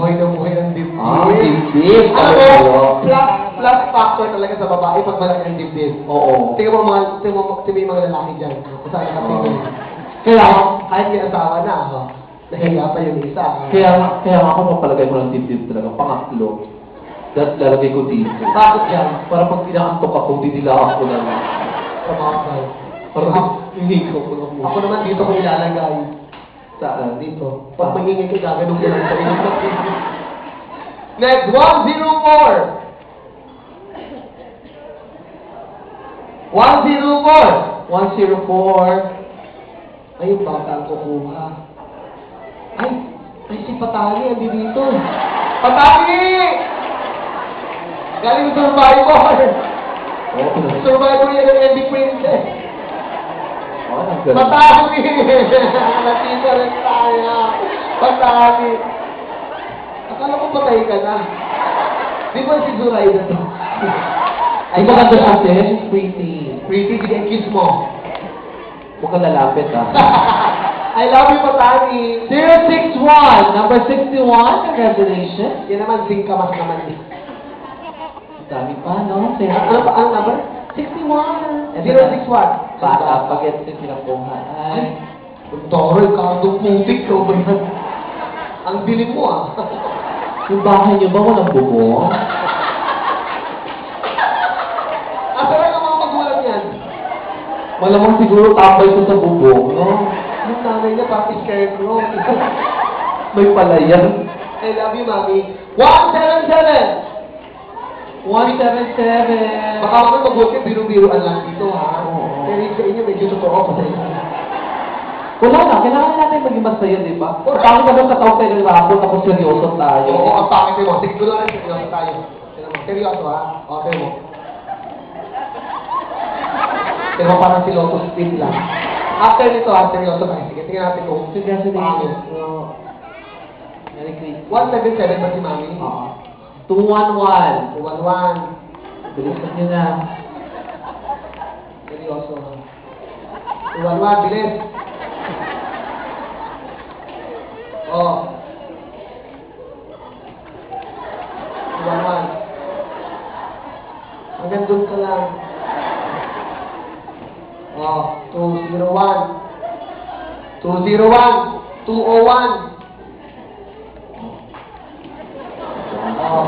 buhay na buhay ng dibdib. Dibdib. Ano mo, plus factor talaga sa babae pag malaki ng dibdib. Oo. Tingnan mo yung mga lalaki dyan. Kung saan nakatingin. Kaya, kahit may asawa na, nahiga pa yung isa. Kaya ako papalagay ko ng dibdib talaga, pangatlo. Lalagay ko dito. Bakit yan? Para pag inaantok ako, didilaan ko lang. Sa mga side. Para hindi ko lang mo. Ako naman dito ko ilalagay. Saan? Dito. Pag magingin ko, gaganon ko lang sa inyo. Next, 104. 104. Ay, yung bata ang kukuha. Ay, si Patani, andi dito. Patani! Galing Survivor! Survivor yan ng Andy Princess. Patani! Natita rin tayo. Patani! Akala ko patay ka na. Di ba si Zuraida to? Ay, maganda sa atin, pretty. Pretty, sige, kiss mo. Huwag ka lalapit, ha? I love you, Patani. 061, number 61, congratulations. Yan naman, singkamas naman. Dami pa, no? Ano pa ang number? 61. 061. Bata, pag-get yung pinakuha. Ay. Toro, kardong putik ko ba yan? Ang dilim mo, ah. Yung bahay niyo ba walang bubong? Asa lang ang mga magulang yan? Malamang siguro tambay ko sa bubong, no? Yung nanay niya, parang scarecrow. May palayan. I love you, Mami. 177! 177. Baka ako mabuti, biro-biroan lang dito, ha? Oo. Pero yung sa inyo, medyo totoo pa sa inyo. Wala na, kailangan natin maging masaya, di ba? Bakit naman sa tao tayo nilapot, tapos seryoso tayo? Oo, ang pangit mo. Sige, gulo lang, seryoso tayo. Seryoso, ha? O, tayo mo. Pero parang si Lotus Speed lang. After nito, ha, seryoso tayo. Sige, tingnan natin kung pangit. Merry Christmas. 177 ba si Mami? Oo. 211. 211. Bilisan nyo na. Seryoso. 211, bilis. Oh. 211. Hanggang doon ka lang. Oh, 201. 201. 201. Oh.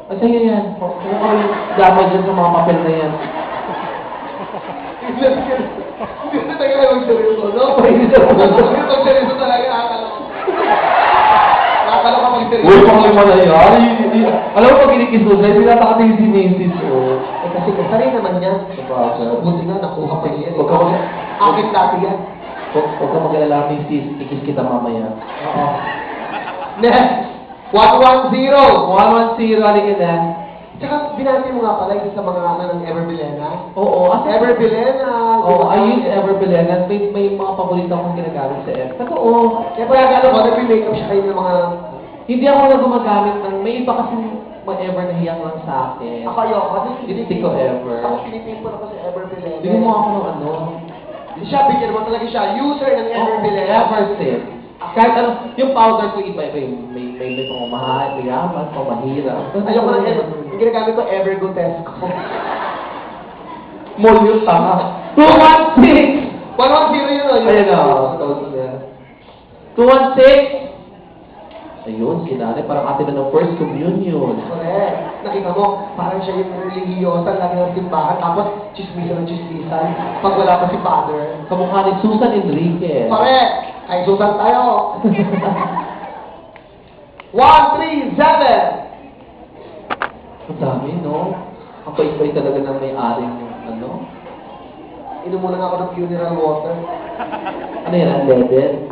At sa'yo yan. Kung kayo damay dyan sa mga papel na yan. Hindi na tayo mag-seryoso, no? Pag-seryoso talaga, akala ko. Akala ko pag-seryoso. Uy, pang lima na yan. Alam mo pag kinikisusan, pinatakating si Macy's. Eh kasi kasari naman yan. Buti nga, nakuha pa yan. Huwag ka mag- Akit dati yan. Huwag ka mag-alala, Macy's. Ikis kita mamaya. Oo. Next! 110! 110, halika na. Tsaka, binati mo nga pala isa sa mga ng Everbilena. Oo, Everbilena! Oo, I use Everbilena. May mga paborito akong ginagamit sa F. Totoo. Kaya pala gano'n ko, nag-makeup siya kayo ng mga... Hindi ako na gumagamit ng, may iba kasi ma-ever na hiyang lang sa akin. Ako ayoko. Kasi Hindi ko ever. Ako pinipimple ako sa Everbilena. Bigyan mo ako ng ano. Siya, bigyan mo talaga siya. User ng Everbilena. Eversip. Kahit ano, yung powder ko iba-iba yung may pamamahal, may yaman, pamahirap. Ayoko ng Ever. Yung ginagamit ko, Evergotesco. Mall yung tanga. 216! 110 yun o. Ayun o. 216! Ayun, si nanay, parang atin na ng first communion. Correct. Nakita mo, parang siya yung religyosa, lagi ng simbahan, tapos chismisan ng chismisan, pag wala pa si Father. Kamukha ni Susan Enriquez. Correct! Ay, Susan tayo! 137! Ang dami, no? Ang pait-pait talaga ng may-aring, ano? Inom muna nga ako ng funeral water. Ano yan, unleaded?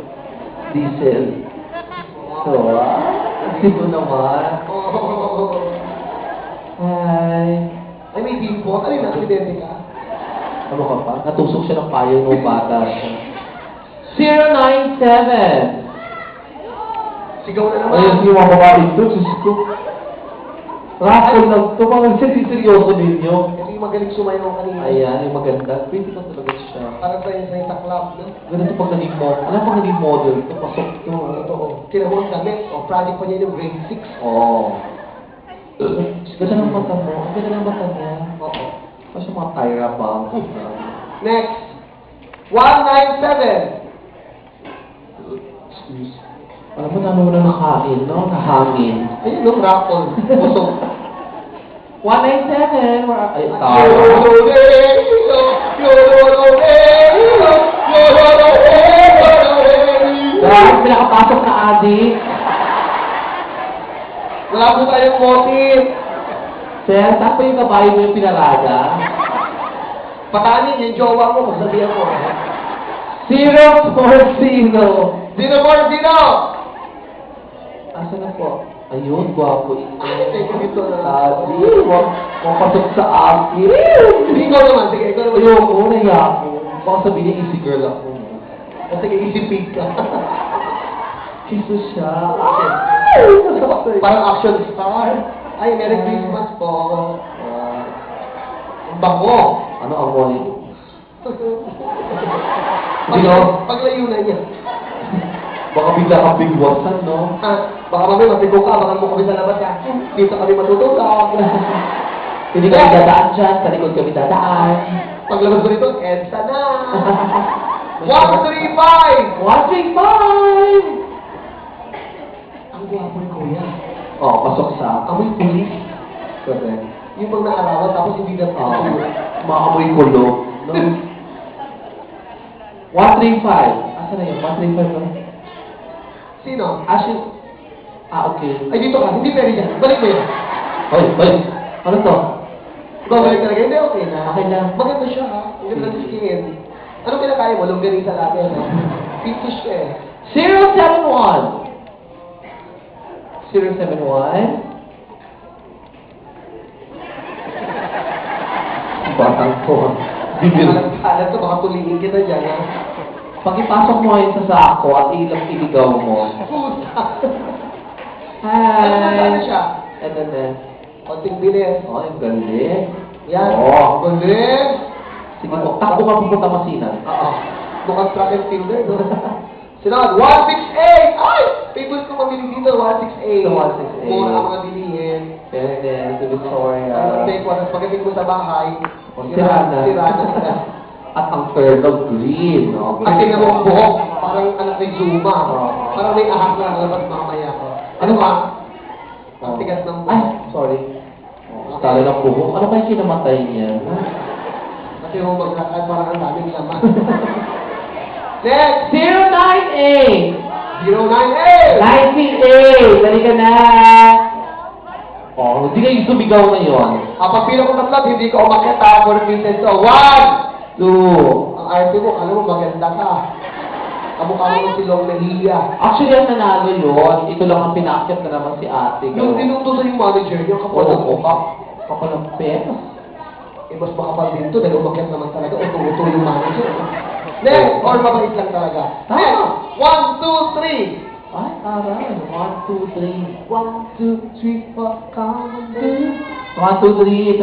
Diesel. So, sino naman? Oh. Hi. Ay, may dimpo. Ano yun? Aksidente ka? Ano ka pa? Natusok siya ng payo ng bata. 097. Sigaw na naman. Ayun, yung mga babae ito, Diyos ko. Raffle lang ito. Mga seryoso ninyo. Hindi magaling sumayaw kanina. Ayan, yung maganda. Pretty na talaga siya. Para sa club, no? Ganito pag naging model. Alam pag naging model, ito pasok to. Totoo. Kinabuhan kami, o project pa niya yung grade 6. Oo. Ganda ng mata mo. Ang ganda ng mata niya. Oo. Kasi mga Tyra pa. Next. 197. Excuse. Alam mo, dami mo na nakain, no? Nahangin. Ayun, no? Raffle. Busog. 197! Ay, Dahil pinakapasok na adik. Wala po tayong motive. Sir, saan pa yung kabayo mo yung pinalaga? Patanin yung jowa mo, magsabihan mo. 040. Zero more zero! Asa na po? Ayun, gwapo ito. Thank you dito na. Adi, mapasok sa akin. Ikaw naman, sige, ikaw naman. Ayoko, naiya ako. Baka sabihin easy girl ako. O sige, isipig ka. Kiso siya. Parang action star. Ay, Merry Christmas po. Ang bango. Ano amoy? Bino? Paglayo na niya. Baka bigla kang bigwasan, no? Baka mamay matigo ka, baka mo kami sa labas ka. Dito kami matutulog. Hindi kami dadaan dyan, sa likod kami dadaan. Paglabas ko rito, EDSA na. 135! 135! Ang gwapo ni Kuya. Oh, pasok sa Amoy pulis. correct. Yung pag naarawan, tapos hindi na Oh, maamoy kulog. No? 135. Asa na yun? 135 ba? Sino? Ashin. Okay. Ay, dito ka. Hindi pwede dyan. Balik mo yan. Hoy, hoy. Ano to? Babalik talaga. Hindi, okay na. Okay lang. Maganda siya, ha? Ang ganda ng skin. Ano kinakaya mo? Longganisa natin, ha? Pinkish ka, eh. 071. 071. Batang ko. Bibir. Alam to, baka tulingin kita dyan, ha? Pag ipasok mo yun sa sako at ilang iligaw mo. Puta! Hi! Ano siya? Ito na. Konting bilis. Oh, yung galing. Yan. Oh. Galing! Sige po, takbo ka pupunta Masinan. Oo. Mukhang track and field, eh, no? Sinod, 168! Ay! Favorite ko mamili dito, 168. So, 168. Mura ang mga bilihin. Fairness, to Victoria. Take one, tapos pagdating mo sa bahay, O, sira na. Sira na sila. At ang turtle green, no? At tingnan mo ang buhok, parang anak ni Zuma. Oo. Parang may ahak na lalabas mamaya. Ano ba? Ang tigas ng Ay, buhok. sorry. Talo ng buhok. Ano kayo kinamatay niya? Kasi mo maglakad, parang ang daming laman. Next! 098! 098! 98! Dali ka na! Oh, hindi kayo sumigaw ngayon. Pag pila ko tatlat, hindi ka umakyat ha, for pieces to. 1! 2. Ang arte mo, alam mo, maganda ka. Kamukha mo ng silong Nahiya. Actually, ang nanalo yun, ito lang ang pinaakyat na naman si ate. Yung tinuto sa yung manager, yung kapal ng mukha. Kapalang pera. Eh, mas makapal din to, dahil umakyat naman talaga, uto-uto yung manager. Next, or mabait lang talaga. Next, 1, 2, 3. Ay, aral. 1, 2, 3. 1, 2, 3, 4, come on, 1, 2, 3.